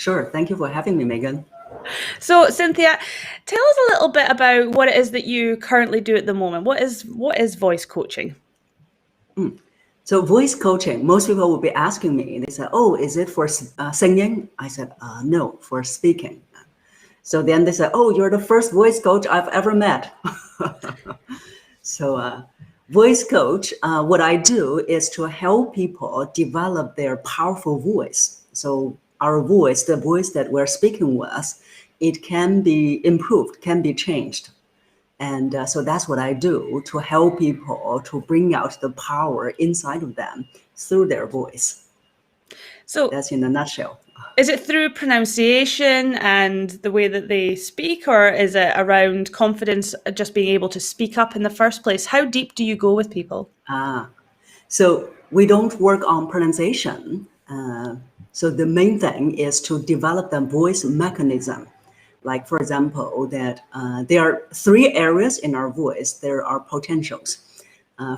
Sure. Thank you for having me, Megan. So, Cynthia, tell us a little bit about what it is that you currently do at the moment. What is voice coaching? So voice coaching, most people will be asking me, they say, oh, is it for singing? I said, no, for speaking. So then they said, oh, you're the first voice coach I've ever met. So voice coach, what I do is to help people develop their powerful voice. So our voice, the voice that we're speaking with, it can be improved, can be changed. And so that's what I do to help people to bring out the power inside of them through their voice. So That's in a nutshell. is it through pronunciation and the way that they speak, or is it around confidence, just being able to speak up in the first place? How deep do you go with people? So we don't work on pronunciation. So the main thing is to develop the voice mechanism. Like, for example, that there are three areas in our voice. There are potentials.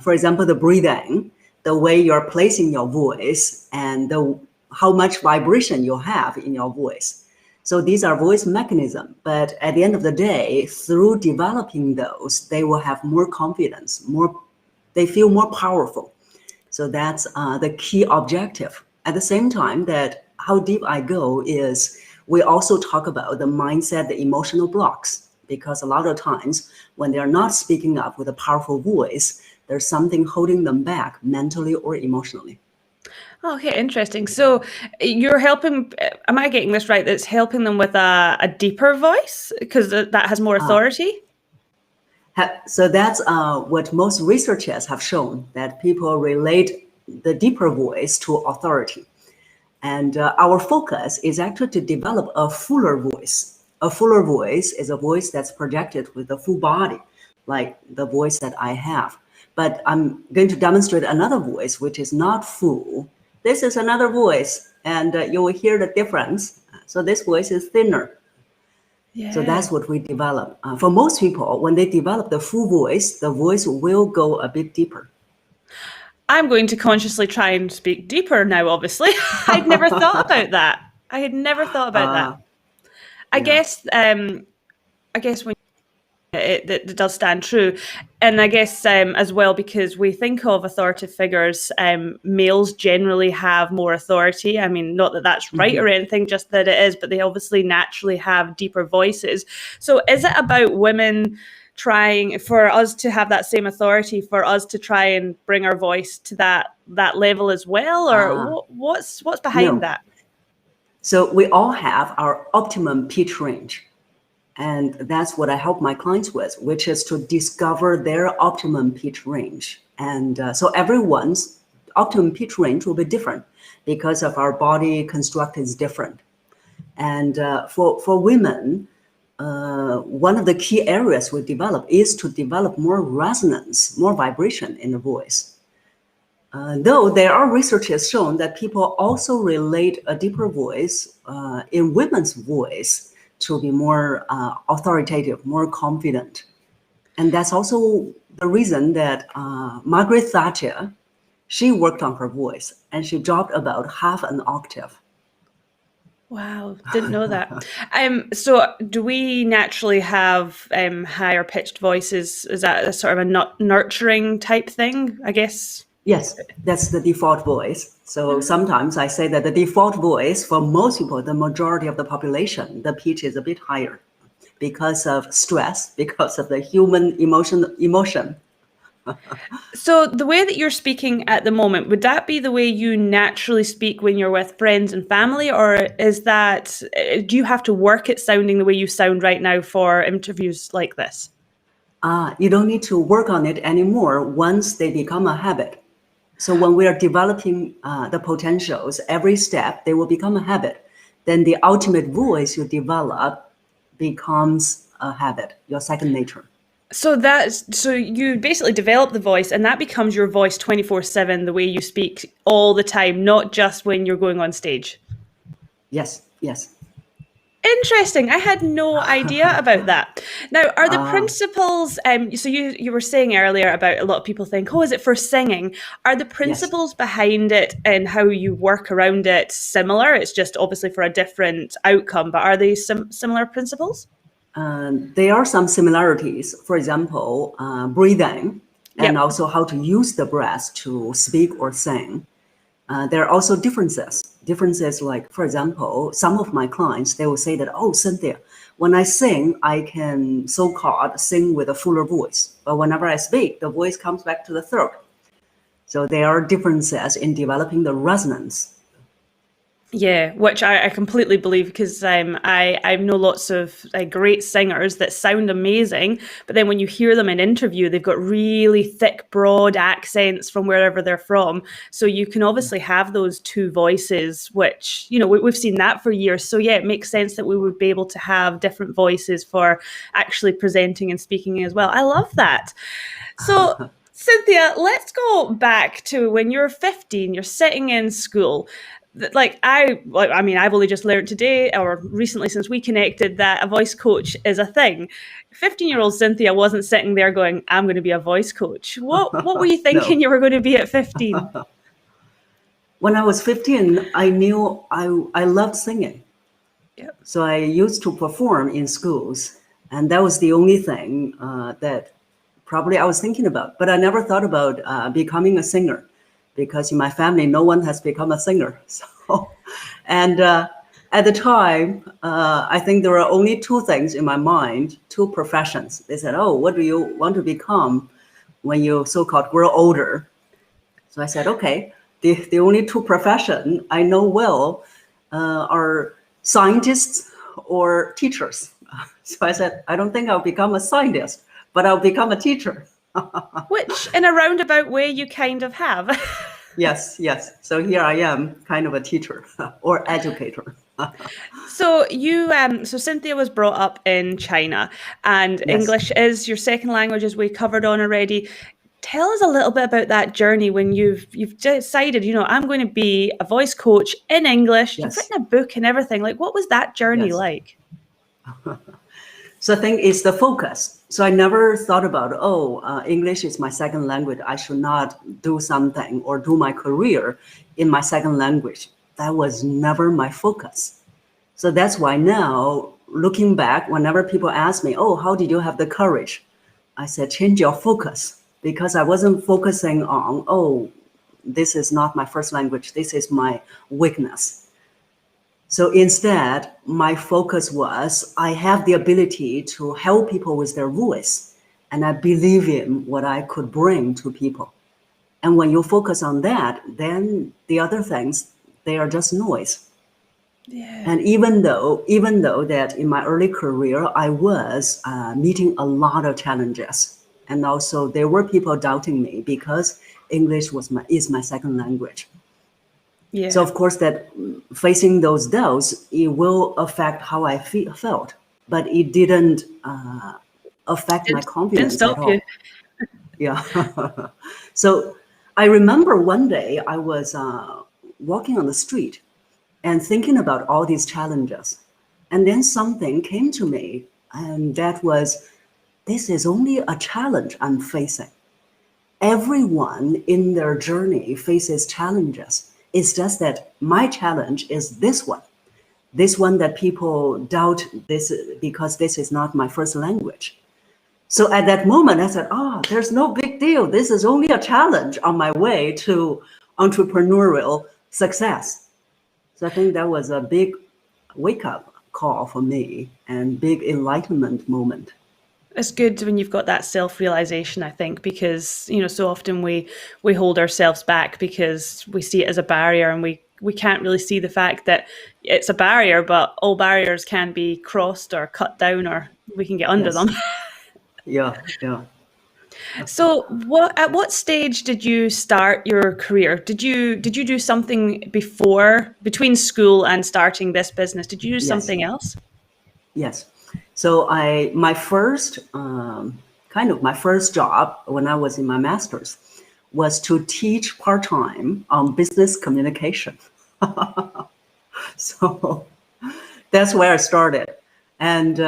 For example, the breathing, the way you're placing your voice, and how much vibration you have in your voice. So these are voice mechanisms. But at the end of the day, through developing those, they will have more confidence, they feel more powerful. So that's the key objective. At the same time, that how deep I go is we also talk about the mindset, the emotional blocks, because a lot of times when they're not speaking up with a powerful voice, there's something holding them back mentally or emotionally. Okay, interesting. So you're helping, am I getting this right? That's helping them with a deeper voice because that has more authority? So that's what most researchers have shown, that people relate the deeper voice to authority. And our focus is actually to develop a fuller voice. A fuller voice is a voice that's projected with the full body, like the voice that I have. But I'm going to demonstrate another voice which is not full. This is another voice, and you will hear the difference. So this voice is thinner. Yeah. So that's what we develop. For most people, when they develop the full voice, the voice will go a bit deeper. I'm going to consciously try and speak deeper now, obviously. I'd never thought about that. I had never thought about that. I guess when it does stand true. And I guess as well, because we think of authoritative figures, males generally have more authority. I mean, not that that's right or anything, just that it is, but they obviously naturally have deeper voices. So is it about women trying for us to have that same authority, for us to try and bring our voice to that level as well? Or what's behind that? So we all have our optimum pitch range. And that's what I help my clients with, which is to discover their optimum pitch range. And so everyone's optimum pitch range will be different because of our body construct is different. And for women, one of the key areas we develop is to develop more resonance, more vibration in the voice. Though there are research shown that people also relate a deeper voice in women's voice to be more authoritative, more confident. And that's also the reason that Margaret Thatcher, she worked on her voice and she dropped about half an octave. Wow, didn't know that. So do we naturally have higher pitched voices? Is that a sort of a nurturing type thing, I guess? Yes, that's the default voice. So sometimes I say that the default voice for most people, the majority of the population, the pitch is a bit higher because of stress, because of the human emotion. So the way that you're speaking at the moment, would that be the way you naturally speak when you're with friends and family? Or is that, do you have to work at sounding the way you sound right now for interviews like this? You don't need to work on it anymore once they become a habit. So when we are developing the potentials, every step, they will become a habit. Then the ultimate voice you develop becomes a habit, your second nature. So you basically develop the voice and that becomes your voice 24/7, the way you speak all the time, not just when you're going on stage. Yes, yes. interesting. I had no idea about that. Now, are the principles, so you were saying earlier about a lot of people think, oh, is it for singing? Are the principles behind it and how you work around it similar? It's just obviously for a different outcome, but are they similar principles? There are some similarities. For example, breathing and also how to use the breath to speak or sing. There are also differences. Differences like, for example, some of my clients, they will say that, oh, Cynthia, when I sing, I can so-called sing with a fuller voice. But whenever I speak, the voice comes back to the throat. So there are differences in developing the resonance. Yeah, which I completely believe, because I know lots of great singers that sound amazing, but then when you hear them in interview, they've got really thick, broad accents from wherever they're from. So you can obviously have those two voices, which, you know, we've seen that for years. So yeah, it makes sense that we would be able to have different voices for actually presenting and speaking as well. I love that. So Cynthia, let's go back to when you're 15, you're sitting in school. I've only just learned today or recently since we connected that a voice coach is a thing. 15-year-old Cynthia wasn't sitting there going, I'm going to be a voice coach. What were you thinking you were going to be at 15? When I was 15, I knew I loved singing. Yep. So I used to perform in schools, and that was the only thing that probably I was thinking about. But I never thought about becoming a singer, because in my family, no one has become a singer. So, and at the time, I think there were only two things in my mind, two professions. They said, oh, what do you want to become when you so-called grow older? So I said, okay, the only two professions I know well are scientists or teachers. So I said, I don't think I'll become a scientist, but I'll become a teacher. Which, in a roundabout way, you kind of have. Yes. So here I am, kind of a teacher or educator. So so Cynthia was brought up in China, and English is your second language, as we covered on already. Tell us a little bit about that journey when you've decided, you know, I'm going to be a voice coach in English. You've written a book and everything. Like, what was that journey like? So I think it's the focus. So I never thought about, English is my second language. I should not do something or do my career in my second language. That was never my focus. So that's why now, looking back, whenever people ask me, oh, how did you have the courage? I said, change your focus, because I wasn't focusing on, oh, this is not my first language. This is my weakness. So instead, my focus was, I have the ability to help people with their voice, and I believe in what I could bring to people. And when you focus on that, then the other things, they are just noise. Yeah. And even though that in my early career, I was meeting a lot of challenges, and also there were people doubting me because English is my second language. Yeah. So of course that facing those doubts, it will affect how I felt, but it didn't affect my confidence at all. Yeah. So I remember one day I was walking on the street and thinking about all these challenges. And then something came to me, and that was, this is only a challenge I'm facing. Everyone in their journey faces challenges. It's just that my challenge is this one that people doubt this because this is not my first language. So at that moment, I said, there's no big deal. This is only a challenge on my way to entrepreneurial success. So I think that was a big wake-up call for me and big enlightenment moment. It's good when you've got that self-realization, I think, because, you know, so often we hold ourselves back because we see it as a barrier, and we can't really see the fact that it's a barrier, but all barriers can be crossed or cut down, or we can get under them. Yeah. So at what stage did you start your career? Did you do something between school and starting this business? Did you do something else? Yes. So my first job when I was in my master's was to teach part-time on business communication. So that's where I started. And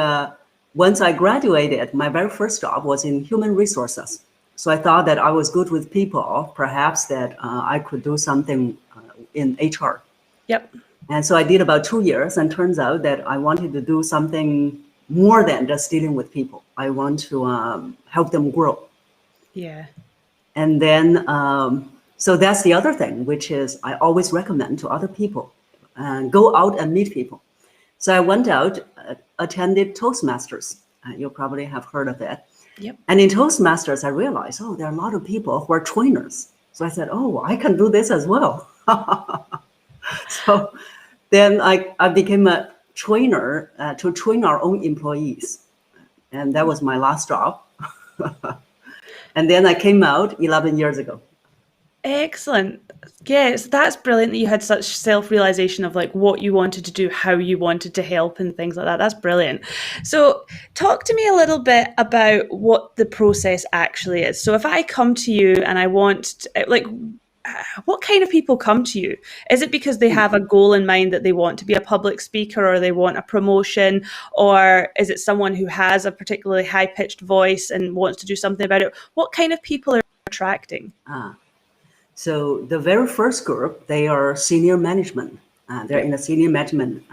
once I graduated, my very first job was in human resources. So I thought that I was good with people, perhaps that I could do something in HR. Yep. And so I did about 2 years, and turns out that I wanted to do something more than just dealing with people. I want to help them grow. Yeah. And then, so that's the other thing, which is I always recommend to other people, go out and meet people. So I went out, attended Toastmasters. You probably have heard of it. Yep. And in Toastmasters, I realized, oh, there are a lot of people who are trainers. So I said, oh, I can do this as well. So then I became a trainer to train our own employees. And that was my last job. And then I came out 11 years ago. Excellent. Yes, that's brilliant that you had such self-realization of like what you wanted to do, how you wanted to help and things like that. That's brilliant. So talk to me a little bit about what the process actually is. So if I come to you and I want, like, what kind of people come to you? Is it because they have a goal in mind that they want to be a public speaker or they want a promotion? Or is it someone who has a particularly high-pitched voice and wants to do something about it? What kind of people are you attracting? So the very first group, they are senior management. They're in the senior management.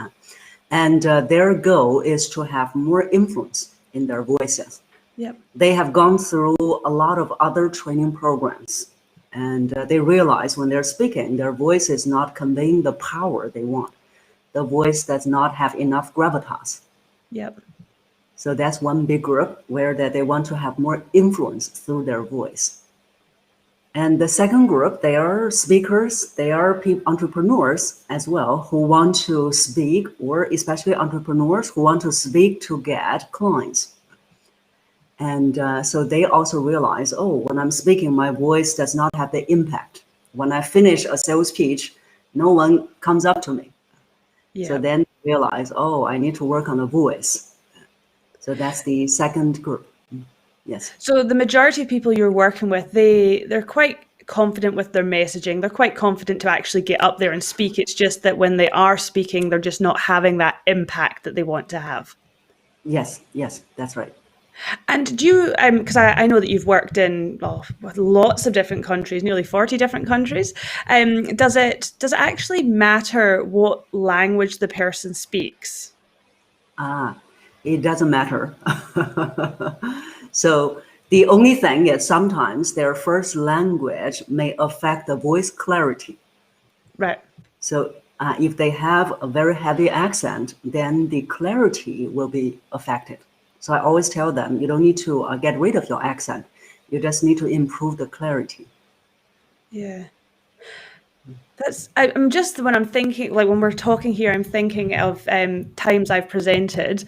And their goal is to have more influence in their voices. Yep. They have gone through a lot of other training programs. And they realize when they're speaking, their voice is not conveying the power they want. The voice does not have enough gravitas. Yep. So that's one big group where that they want to have more influence through their voice. And the second group, they are speakers, they are entrepreneurs as well who want to speak, or especially entrepreneurs who want to speak to get clients. And so they also realize, oh, when I'm speaking, my voice does not have the impact. When I finish a sales pitch, no one comes up to me. Yeah. So then realize, oh, I need to work on the voice. So that's the second group. Yes. So the majority of people you're working with, they're quite confident with their messaging. They're quite confident to actually get up there and speak. It's just that when they are speaking, they're just not having that impact that they want to have. Yes, that's right. And do you, because I know that you've worked in lots of different countries, nearly 40 different countries. Does it actually matter what language the person speaks? It doesn't matter. So the only thing is sometimes their first language may affect the voice clarity. Right. So if they have a very heavy accent, then the clarity will be affected. So I always tell them, you don't need to get rid of your accent. You just need to improve the clarity. Yeah. I'm just, when I'm thinking, like when we're talking here, I'm thinking of times I've presented,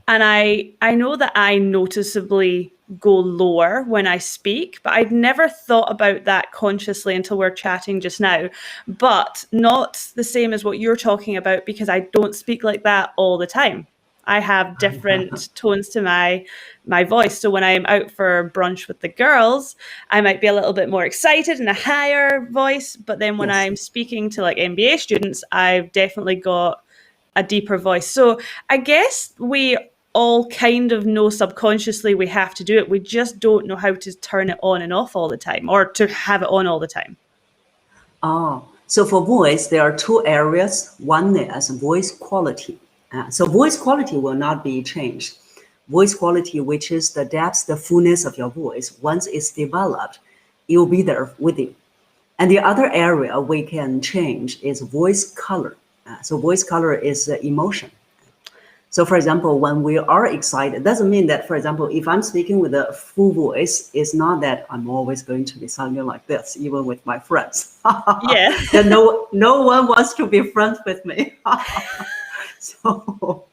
and I know that I noticeably go lower when I speak, but I'd never thought about that consciously until we're chatting just now. But not the same as what you're talking about, because I don't speak like that all the time. I have different tones to my voice. So when I'm out for brunch with the girls, I might be a little bit more excited and a higher voice. But then when I'm speaking to like MBA students, I've definitely got a deeper voice. So I guess we all kind of know subconsciously we have to do it. We just don't know how to turn it on and off all the time, or to have it on all the time. So for voice, there are two areas. One is voice quality. So voice quality will not be changed. Voice quality, which is the depth, the fullness of your voice, once it's developed, it will be there with you. And the other area we can change is voice color. So voice color is emotion. So for example, when we are excited, doesn't mean that, for example, if I'm speaking with a full voice, it's not that I'm always going to be sounding like this, even with my friends. Yeah. Then no one wants to be friends with me. So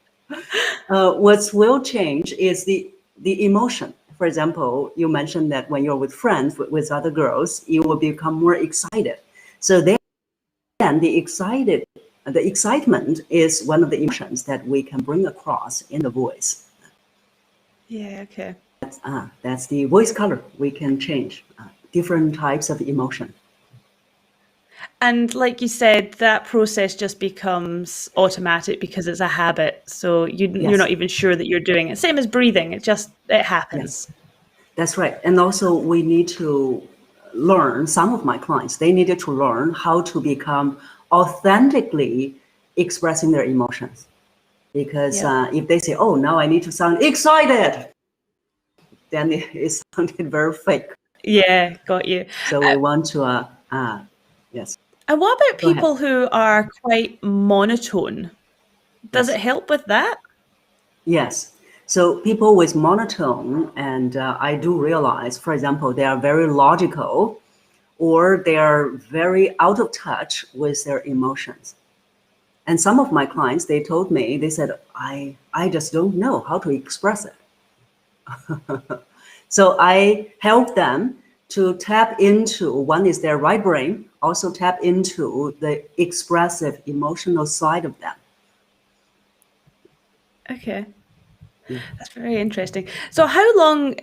what will change is the emotion. For example, you mentioned that when you're with friends, with other girls, you will become more excited. So then the excitement is one of the emotions that we can bring across in the voice. Yeah, okay. That's the voice color we can change, different types of emotion. And like you said, that process just becomes automatic because it's a habit. So you're Yes, not even sure that you're doing it. Same as breathing. It yes, happens. that's right. And also we need to learn, some of my clients, they needed to learn how to become authentically expressing their emotions. Because Yeah. if they say, oh, now I need to sound excited, then it sounded very fake. Yeah, got you. So we want to, yes, And what about go ahead. people who are quite monotone? Does it Yes, help with that? yes. So people with monotone, and I do realize, for example, they are very logical or they are very out of touch with their emotions. And some of my clients, they told me, they said, I just don't know how to express it. So I help them to tap into, one is their right brain, also tap into the expressive emotional side of them. Okay. Yeah. That's very interesting. So how long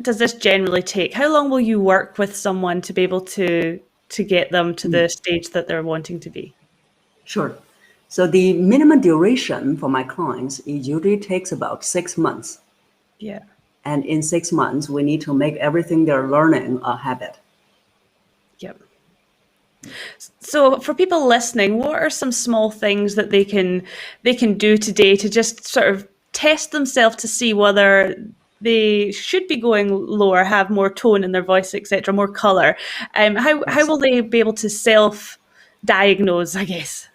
does this generally take? How long will you work with someone to be able to get them to the stage that they're wanting to be? Sure. So the minimum duration for my clients, it usually takes about 6 months. Yeah. And in 6 months, we need to make everything they're learning a habit. Yep. So for people listening, what are some small things that they can do today to just sort of test themselves to see whether they should be going lower, have more tone in their voice, etc., more color? How Yes. will they be able to self-diagnose, I guess?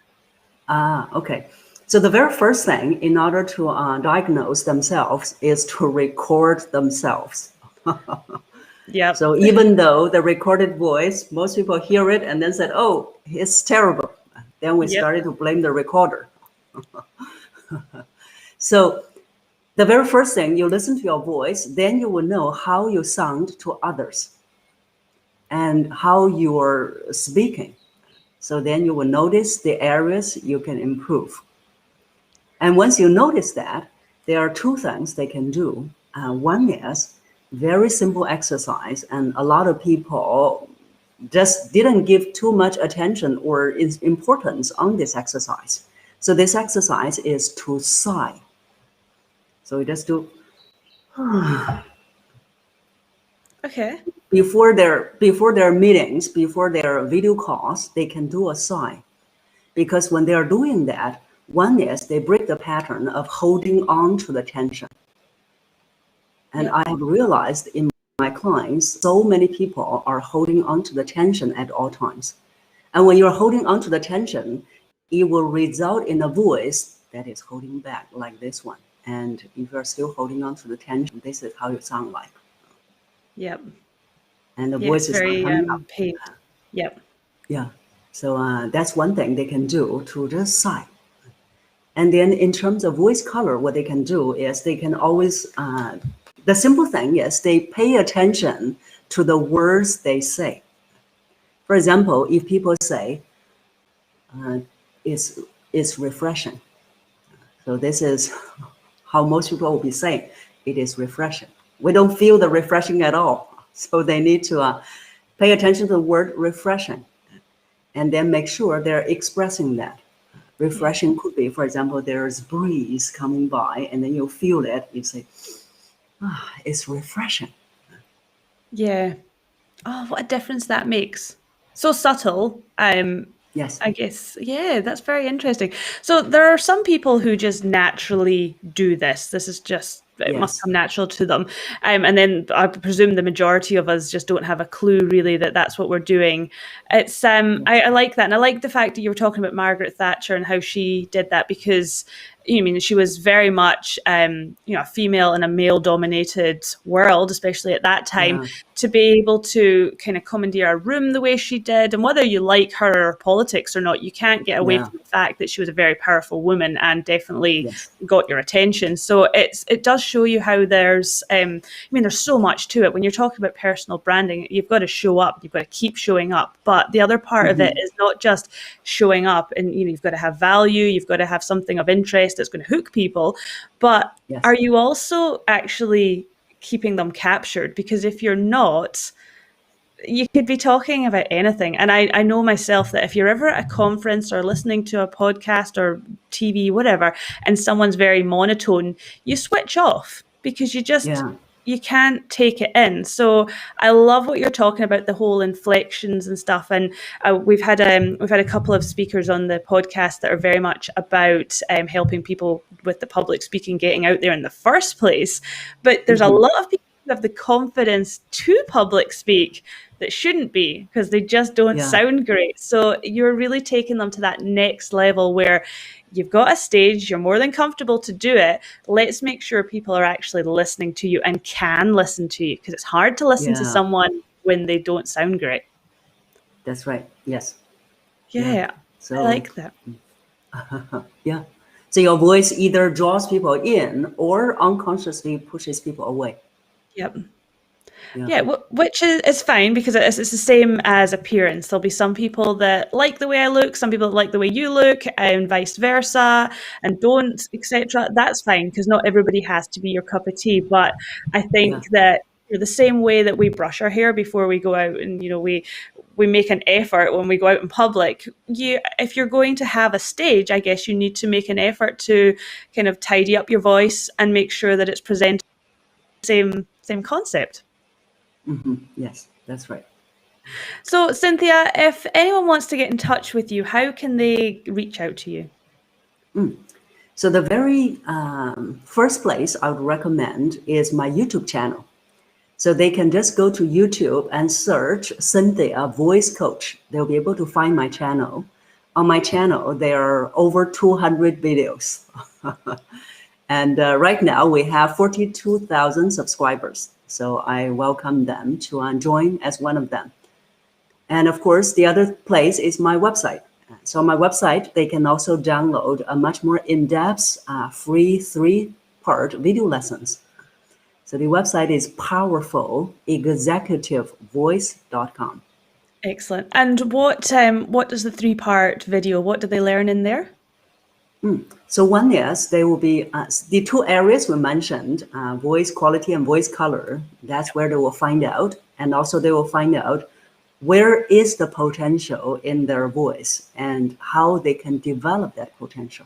Okay. So the very first thing in order to diagnose themselves is to record themselves. Yep. So even though the recorded voice, most people hear it and then said, "Oh, it's terrible," then we Yep. started to blame the recorder. So the very first thing, you listen to your voice, then you will know how you sound to others and how you're speaking. So then you will notice the areas you can improve. And once you notice that, there are two things they can do. One is very simple exercise, and a lot of people just didn't give too much attention or importance on this exercise. So this exercise is to sigh. So you just do Okay. before their meetings, before their video calls, they can do a sigh. Because when they are doing that, one is they break the pattern of holding on to the tension. And Yep. I have realized in my clients, so many people are holding on to the tension at all times. And when you're holding on to the tension, it will result in a voice that is holding back, like this one. And if you're still holding on to the tension, this is how you sound like. Yep. And the Yeah, voice it's is not very coming out. pain. Yep. Yeah. So that's one thing they can do to just sigh. And then in terms of voice color, what they can do is they can always, the simple thing is they pay attention to the words they say. For example, if people say, uh, it's refreshing. So this is how most people will be saying, it is refreshing. We don't feel the refreshing at all. So they need to pay attention to the word refreshing and then make sure they're expressing that. Yeah. Refreshing could be, for example, there's breeze coming by and then you feel it, you say, it's refreshing. Yeah. Oh, what a difference that makes. So subtle. Yes, I guess, yeah, that's very interesting. So there are some people who just naturally do this. This is just, it must yes, come natural to them. And then I presume the majority of us just don't have a clue really that that's what we're doing. It's, yes, I like that. And I like the fact that you were talking about Margaret Thatcher and how she did that because, you know, I mean, she was very much, a female in a male dominated world, especially at that time, yeah, to be able to kind of commandeer a room the way she did. And whether you like her politics or not, you can't get away yeah, from the fact that she was a very powerful woman and definitely yes, got your attention. So it does show you how there's, there's so much to it. When you're talking about personal branding, you've got to show up, you've got to keep showing up. But the other part of it is not just showing up and, you've got to have value, you've got to have something of interest that's going to hook people. But are yes, you also actually keeping them captured? Because if you're not, you could be talking about anything. And I know myself that if you're ever at a conference or listening to a podcast or TV, whatever, and someone's very monotone, you switch off because Yeah. you can't take it in. So I love what you're talking about, the whole inflections and stuff. And we've had a couple of speakers on the podcast that are very much about helping people with the public speaking, getting out there in the first place. But there's a lot of people who have the confidence to public speak that shouldn't be because they just don't Yeah. sound great. So you're really taking them to that next level where you've got a stage, you're more than comfortable to do it. Let's make sure people are actually listening to you and can listen to you, because it's hard to listen to Yeah. someone when they don't sound great. That's right. Yes. Yeah, So I like that. yeah. So your voice either draws people in or unconsciously pushes people away. Yep. Yeah. Yeah, which is fine because it's the same as appearance. There'll be some people that like the way I look, some people that like the way you look, and vice versa, and don't, etc. That's fine because not everybody has to be your cup of tea. But I think Yeah. that the same way that we brush our hair before we go out, and we make an effort when we go out in public. If you're going to have a stage, I guess you need to make an effort to kind of tidy up your voice and make sure that it's presented same concept. Yes, that's right. So, Cynthia, if anyone wants to get in touch with you, how can they reach out to you? So the very first place I would recommend is my YouTube channel. So they can just go to YouTube and search Cynthia Voice Coach. They'll be able to find my channel. On my channel, there are over 200 videos. And right now we have 42,000 subscribers. So I welcome them to join as one of them. And of course, the other place is my website. So on my website, they can also download a much more in-depth, free 3-part video lessons. So the website is powerfulexecutivevoice.com. Excellent. And what does the 3-part video? What do they learn in there? So one is they will be the 2 areas we mentioned, voice quality and voice color. That's where they will find out. And also they will find out where is the potential in their voice and how they can develop that potential.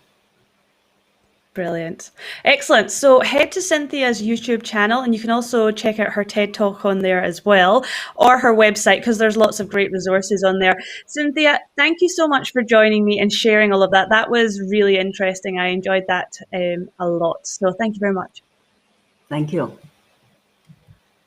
Brilliant. Excellent. So head to Cynthia's YouTube channel, and you can also check out her TED Talk on there as well, or her website, because there's lots of great resources on there. Cynthia, thank you so much for joining me and sharing all of that. That was really interesting. I enjoyed that a lot. So thank you very much. Thank you.